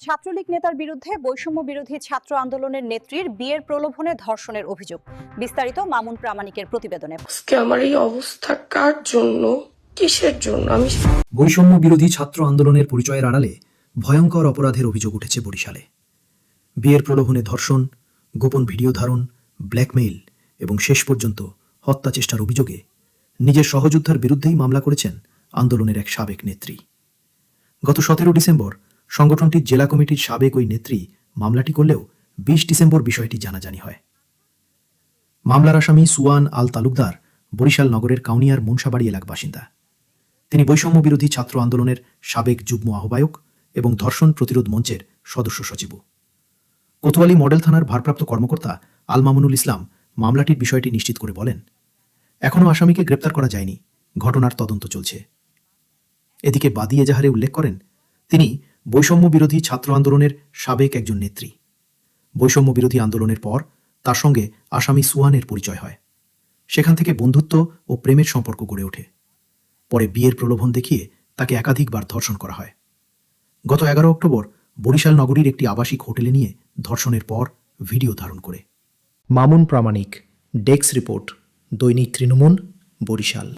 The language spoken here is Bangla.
ছাত্রলীগ নেতার বিরুদ্ধে বৈষম্য বিরোধী ছাত্র আন্দোলনের নেত্রীর বিয়ের প্রলোভনে ধর্ষণের অভিযোগ। বিস্তারিত মামুন প্রামাণিকের প্রতিবেদনে। আজকে আমার এই অবস্থা কার জন্য, কিসের জন্য? বৈষম্য বিরোধী ছাত্র আন্দোলনের পরিচয়ের আড়ালে ভয়ঙ্কর অপরাধের অভিযোগ উঠেছে বরিশালে। বিয়ের প্রলোভনে ধর্ষণ, গোপন ভিডিও ধারণ, ব্ল্যাকমেইল এবং শেষ পর্যন্ত হত্যা চেষ্টার অভিযোগে নিজের সহযোদ্ধার বিরুদ্ধেই মামলা করেছেন আন্দোলনের এক সাবেক নেত্রী। গত 17 ডিসেম্বর সংগঠনটির জেলা কমিটির সাবেক ওই নেত্রী মামলাটি করলেও 20 ডিসেম্বর বিষয়টি জানাজানি হয়। মামলার আসামি সুয়ান আল তালুকদার বরিশাল নগরের কাউনিয়ার মনসাবাড়ি এলাকার বাসিন্দা। তিনি বৈষম্য বিরোধী ছাত্র আন্দোলনের সাবেক যুগ্ম আহ্বায়ক এবং ধর্ষণ প্রতিরোধ মঞ্চের সদস্য সচিব। কোতোয়ালি মডেল থানার ভারপ্রাপ্ত কর্মকর্তা আল মামুনুল ইসলাম মামলাটির বিষয়টি নিশ্চিত করে বলেন, এখনও আসামিকে গ্রেপ্তার করা যায়নি, ঘটনার তদন্ত চলছে। এদিকে বাদী এজাহারে উল্লেখ করেন, তিনি বৈষম্য বিরোধী ছাত্র আন্দোলনের সাবেক একজন নেত্রী। বৈষম্য বিরোধী আন্দোলনের পর তার সঙ্গে আসামি সুয়ানের পরিচয় হয়। সেখান থেকে বন্ধুত্ব ও প্রেমের সম্পর্ক গড়ে ওঠে। পরে বিয়ের প্রলোভন দেখিয়ে তাকে একাধিকবার ধর্ষণ করা হয়। গত 11 অক্টোবর বরিশাল নগরীর একটি আবাসিক হোটেলে নিয়ে ধর্ষণের পর ভিডিও ধারণ করে। মামুন প্রামাণিক, ডেস্ক রিপোর্ট, দৈনিক তৃণমূল, বরিশাল।